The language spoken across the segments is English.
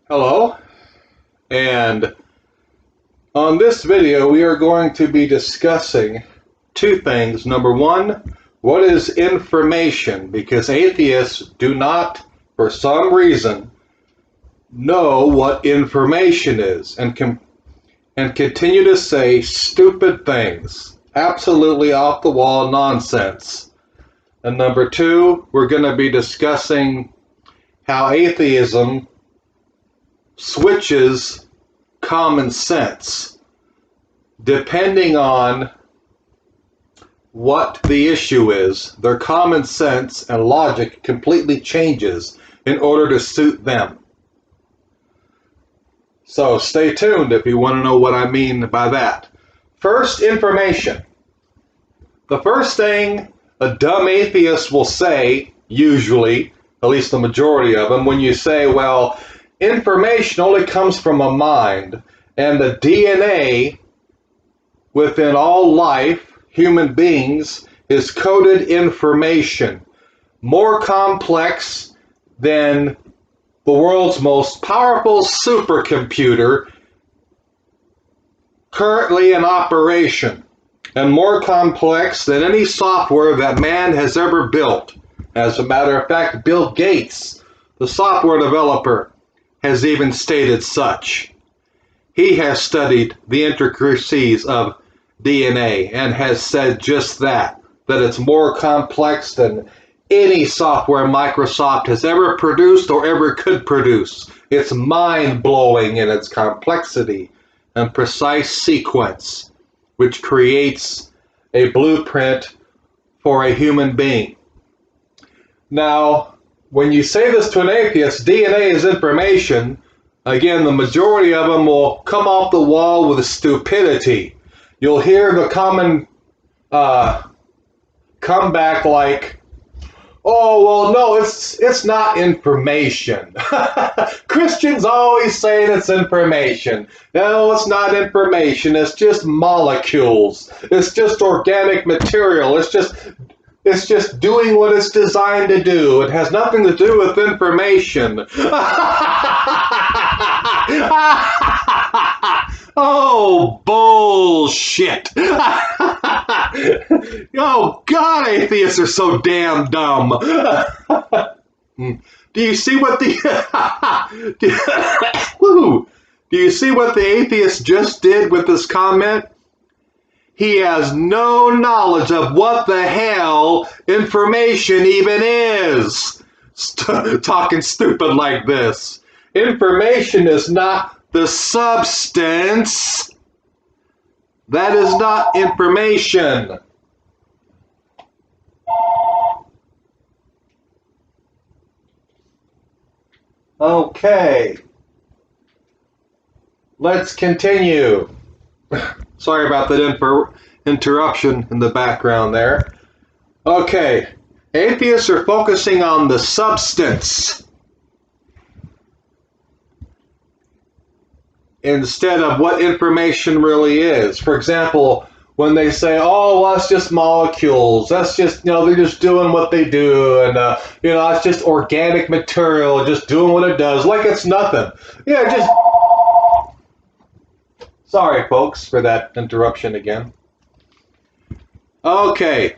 Hello, and on this video we are going to be discussing two things. Number one, what is information? Because atheists do not, for some reason, know what information is and continue to say stupid things, absolutely off the wall nonsense. And number two, we're going to be discussing how atheism switches common sense depending on what the issue is. Their common sense and logic completely changes in order to suit them. So stay tuned if you want to know what I mean by that. First, information. The first thing a dumb atheist will say, usually, at least the majority of them, when you say, well, information only comes from a mind, and the DNA within all life, human beings, is coded information, more complex than the world's most powerful supercomputer currently in operation, and more complex than any software that man has ever built. As a matter of fact, Bill Gates, the software developer, has even stated such. He has studied the intricacies of DNA and has said just that it's more complex than any software Microsoft has ever produced or ever could produce. It's mind-blowing in its complexity and precise sequence, which creates a blueprint for a human being. Now, when you say this to an atheist, DNA is information, again, the majority of them will come off the wall with stupidity. You'll hear the common comeback like, oh, well, no, it's not information. Christians always say it's information. No, it's not information. It's just molecules. It's just organic material. It's just doing what it's designed to do. It has nothing to do with information. Oh, bullshit. Oh, God, atheists are so damn dumb. Do you see what the Do you see what the atheist just did with this comment? He has no knowledge of what the hell information even is. Talking stupid like this. Information is not the substance. That is not information. Okay. Let's continue. Sorry about that interruption in the background there. Okay, atheists are focusing on the substance instead of what information really is. For example, when they say, oh, well, it's just molecules, that's just, they're just doing what they do, and, it's just organic material, just doing what it does, like it's nothing. Yeah, just... Sorry, folks, for that interruption again. Okay.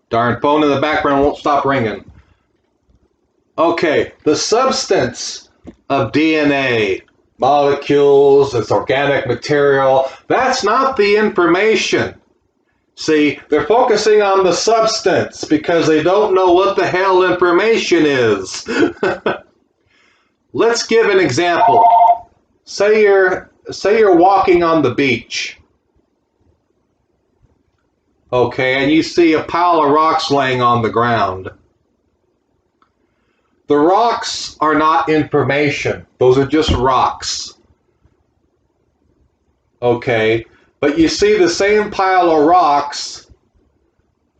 Darn phone in the background won't stop ringing. Okay. The substance of DNA, molecules, its organic material, that's not the information. See, they're focusing on the substance because they don't know what the hell information is. Let's give an example. Say you're walking on the beach, okay, and you see a pile of rocks laying on the ground. The rocks are not information. Those are just rocks. Okay, but you see the same pile of rocks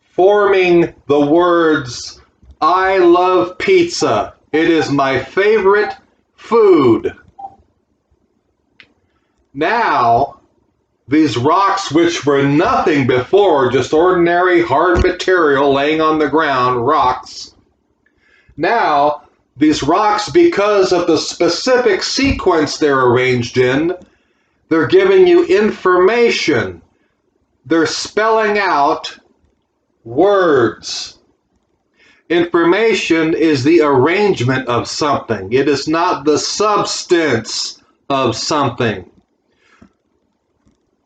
forming the words, I love pizza. It is my favorite food. Now, these rocks, which were nothing before, just ordinary hard material laying on the ground, rocks, now These rocks, because of the specific sequence they're arranged in, they're giving you information. They're spelling out words. Information is the arrangement of something. It is not the substance of something.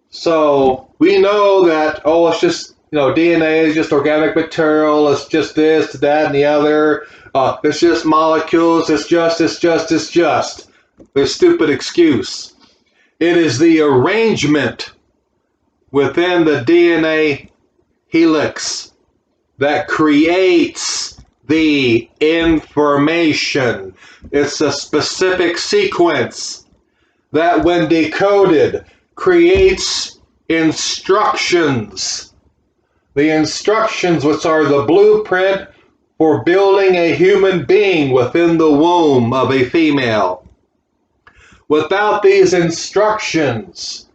So we know that, oh, it's just, DNA is just organic material, it's just this, that, and the other, it's just molecules, it's just. Their stupid excuse. It is the arrangement within the DNA helix that creates the information. It's a specific sequence that, when decoded, creates instructions. The instructions, which are the blueprint for building a human being within the womb of a female. Without these instructions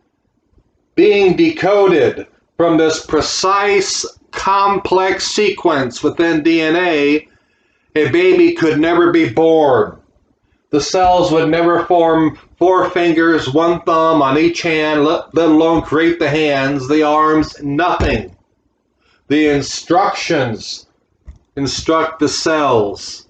being decoded from this precise, complex sequence within DNA, a baby could never be born. The cells would never form 4 fingers, 1 thumb on each hand, let alone create the hands, the arms, nothing. The instructions instruct the cells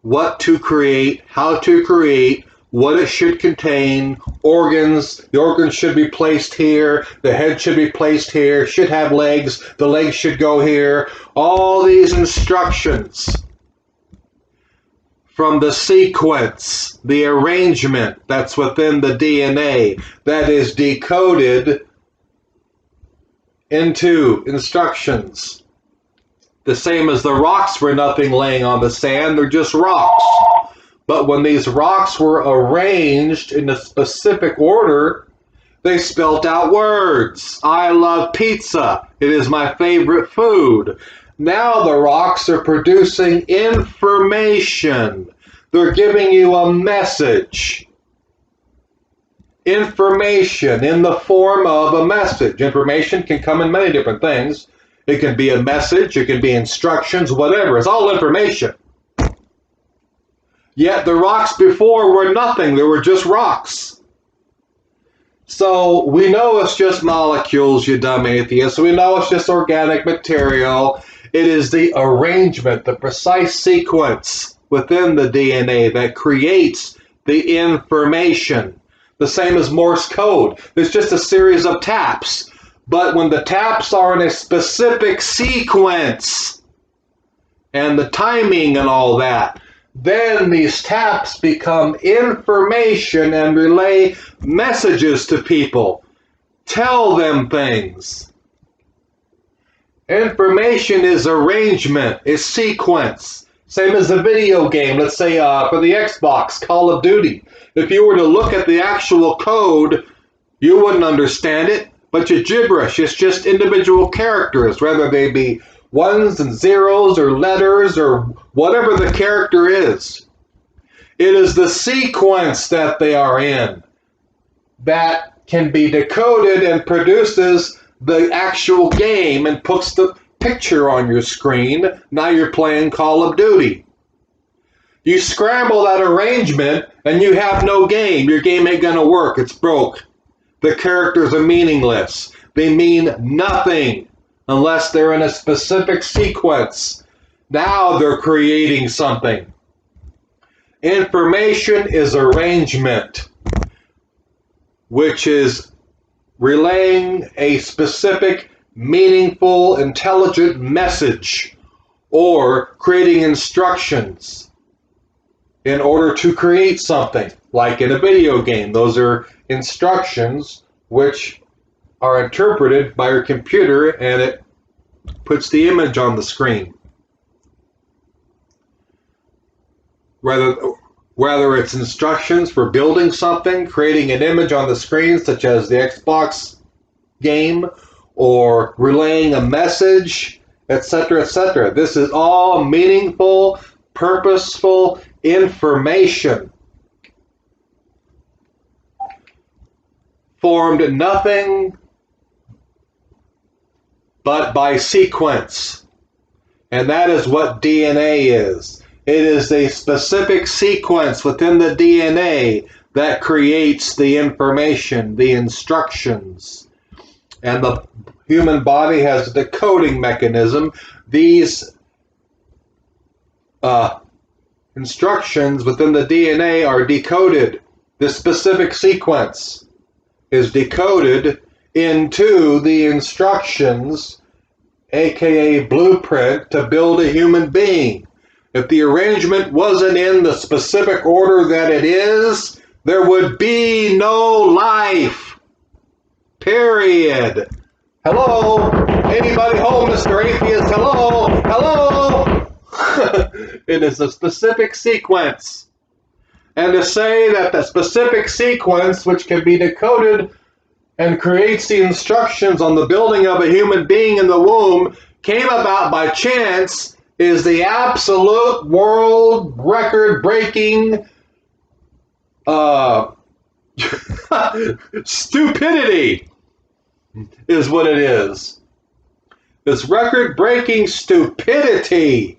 what to create, how to create, what it should contain, organs. The organs should be placed here, the head should be placed here, should have legs, the legs should go here. All these instructions from the sequence, the arrangement that's within the DNA, that is decoded into instructions. The same as the rocks were nothing laying on the sand, they're just rocks. But when these rocks were arranged in a specific order, they spelt out words. I love pizza. It is my favorite food. Now the rocks are producing information. They're giving you a message. Information in the form of a message. Information can come in many different things. It can be a message, it can be instructions, whatever. It's all information. Yet the rocks before were nothing. They were just rocks. So we know it's just molecules, you dumb atheists. We know it's just organic material. It is the arrangement, the precise sequence within the DNA that creates the information. The same as Morse code. There's just a series of taps. But when the taps are in a specific sequence, and the timing and all that, then these taps become information and relay messages to people. Tell them things. Information is arrangement, is sequence. Same as a video game, let's say for the Xbox, Call of Duty. If you were to look at the actual code, you wouldn't understand it. Bunch of gibberish. It's just individual characters, whether they be ones and zeros or letters or whatever the character is. It is the sequence that they are in that can be decoded and produces the actual game and puts the picture on your screen. Now you're playing Call of Duty. You scramble that arrangement and you have no game. Your game ain't gonna work. It's broke. The characters are meaningless. They mean nothing unless they're in a specific sequence. Now they're creating something. Information is arrangement, which is relaying a specific, meaningful, intelligent message or creating instructions in order to create something. Like in a video game, those are instructions which are interpreted by your computer and it puts the image on the screen. Whether it's instructions for building something, creating an image on the screen, such as the Xbox game, or relaying a message, etc., etc. This is all meaningful, purposeful information. Formed nothing but by sequence. And that is what DNA is. It is a specific sequence within the DNA that creates the information, the instructions. And the human body has a decoding mechanism. These instructions within the DNA are decoded. This specific sequence is decoded into the instructions, aka blueprint, to build a human being. If the arrangement wasn't in the specific order that it is, there would be no life. Period. Hello? Anybody home, Mr. Atheist? Hello? Hello? It is a specific sequence. And to say that the specific sequence, which can be decoded and creates the instructions on the building of a human being in the womb, came about by chance is the absolute world record-breaking stupidity is what it is. This record-breaking stupidity.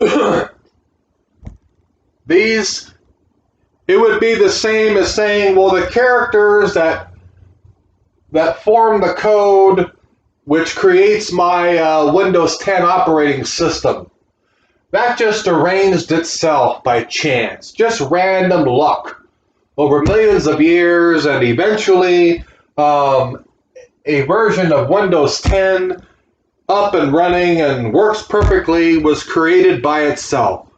It would be the same as saying, well, the characters that form the code which creates my Windows 10 operating system, that just arranged itself by chance, just random luck over millions of years, and eventually a version of Windows 10 up and running and works perfectly was created by itself.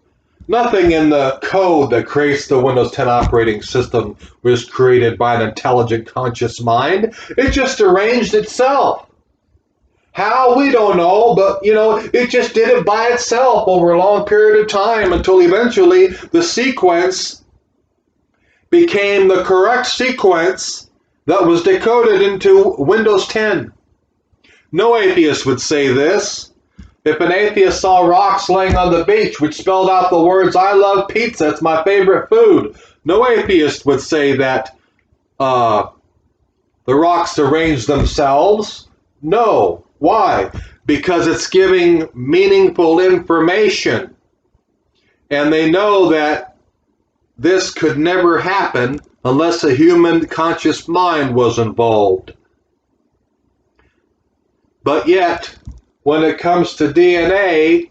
Nothing in the code that creates the Windows 10 operating system was created by an intelligent, conscious mind. It just arranged itself. How? We don't know, but, it just did it by itself over a long period of time until eventually the sequence became the correct sequence that was decoded into Windows 10. No atheist would say this. If an atheist saw rocks laying on the beach which spelled out the words, "I love pizza, it's my favorite food," no atheist would say that the rocks arranged themselves. No. Why? Because it's giving meaningful information. And they know that this could never happen unless a human conscious mind was involved. But yet, when it comes to DNA,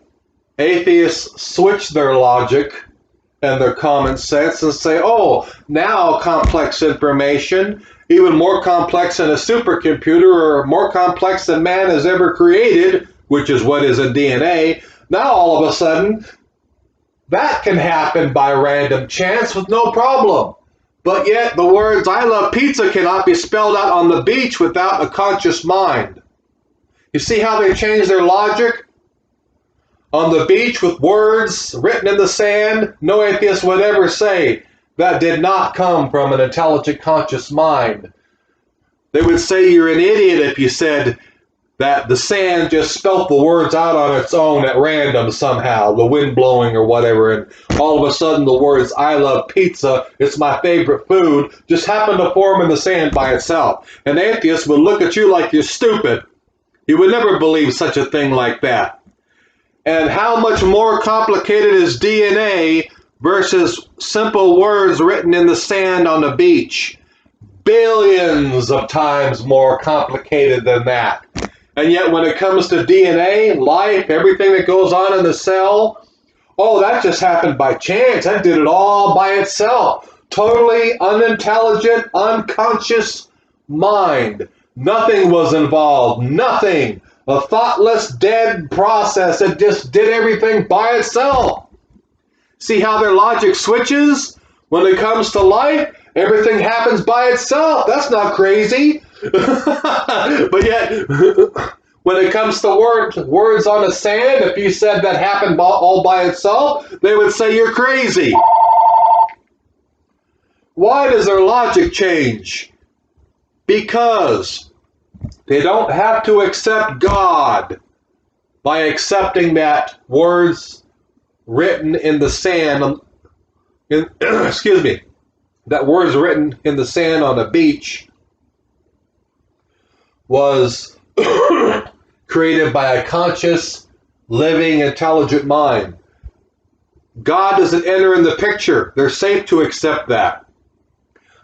atheists switch their logic and their common sense and say, oh, now complex information, even more complex than a supercomputer or more complex than man has ever created, which is what is in DNA, now all of a sudden, that can happen by random chance with no problem. But yet the words, "I love pizza," cannot be spelled out on the beach without a conscious mind. You see how they change their logic? On the beach with words written in the sand, no atheist would ever say that did not come from an intelligent, conscious mind. They would say you're an idiot if you said that the sand just spelt the words out on its own at random somehow, the wind blowing or whatever, and all of a sudden the words, "I love pizza, it's my favorite food," just happened to form in the sand by itself. An atheist would look at you like you're stupid. He would never believe such a thing like that. And how much more complicated is DNA versus simple words written in the sand on the beach? Billions of times more complicated than that. And yet when it comes to DNA, life, everything that goes on in the cell, oh, that just happened by chance. That did it all by itself. Totally unintelligent, unconscious mind. Nothing was involved. Nothing. A thoughtless, dead process. It just did everything by itself. See how their logic switches? When it comes to life, everything happens by itself. That's not crazy. But yet, when it comes to words on the sand, if you said that happened all by itself, they would say you're crazy. Why does their logic change? Because they don't have to accept God by accepting that words written in the sand, that words written in the sand on a beach was created by a conscious, living, intelligent mind. God doesn't enter in the picture. They're safe to accept that.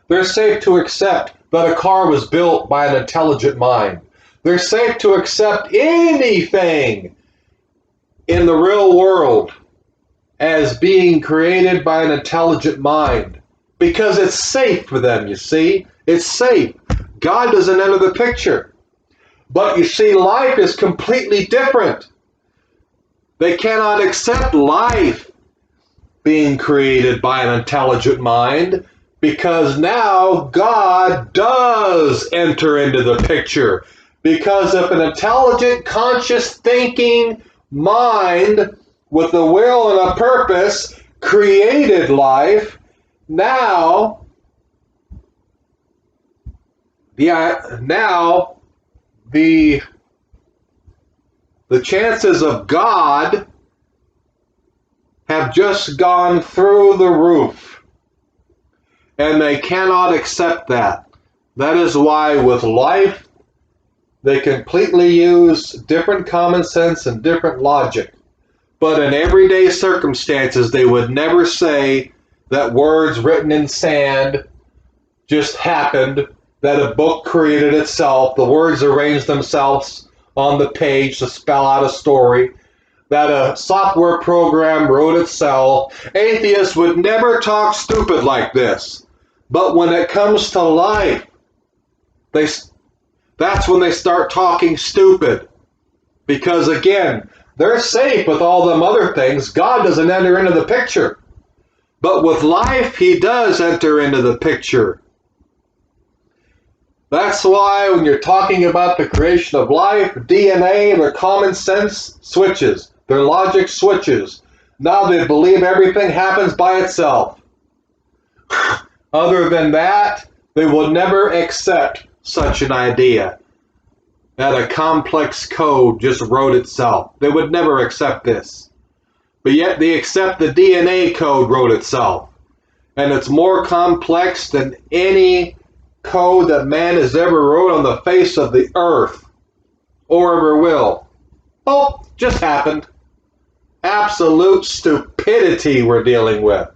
They're safe to accept that a car was built by an intelligent mind. They're safe to accept anything in the real world as being created by an intelligent mind because it's safe for them, you see. It's safe. God doesn't enter the picture. But you see, life is completely different. They cannot accept life being created by an intelligent mind because now God does enter into the picture. Because if an intelligent, conscious, thinking mind with a will and a purpose created life, now the chances of God have just gone through the roof, and they cannot accept that. That is why with life, they completely use different common sense and different logic. But in everyday circumstances, they would never say that words written in sand just happened, that a book created itself, the words arranged themselves on the page to spell out a story, that a software program wrote itself. Atheists would never talk stupid like this. But when it comes to life, that's when they start talking stupid. Because again, they're safe with all them other things. God doesn't enter into the picture. But with life, he does enter into the picture. That's why when you're talking about the creation of life, DNA, their common sense switches. Their logic switches. Now they believe everything happens by itself. Other than that, they will never accept such an idea that a complex code just wrote itself. They would never accept this. But yet they accept the DNA code wrote itself. And it's more complex than any code that man has ever wrote on the face of the earth or ever will. Oh, just happened. Absolute stupidity we're dealing with.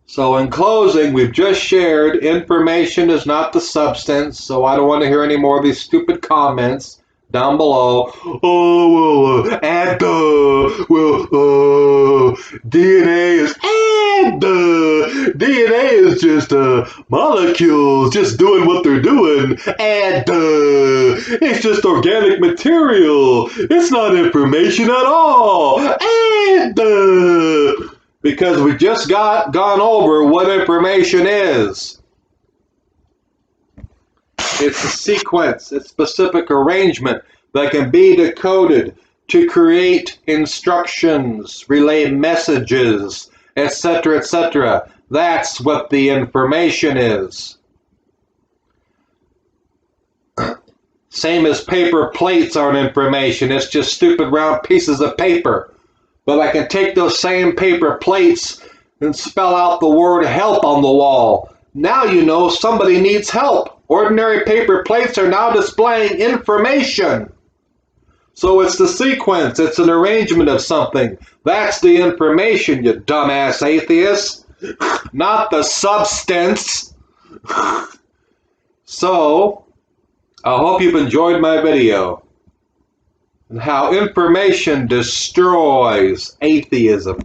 So in closing, we've just shared information is not the substance, so I don't want to hear any more of these stupid comments down below. Oh, well, DNA is DNA is just molecules just doing what they're doing. It's just organic material. It's not information at all. Because we just gone over what information is. It's a sequence, a specific arrangement that can be decoded to create instructions, relay messages, etc., etc. That's what the information is. Same as paper plates aren't information, it's just stupid round pieces of paper. But I can take those same paper plates and spell out the word help on the wall. Now you know somebody needs help. Ordinary paper plates are now displaying information. So it's the sequence, it's an arrangement of something. That's the information, you dumbass atheist. Not the substance. So, I hope you've enjoyed my video. And how information destroys atheism.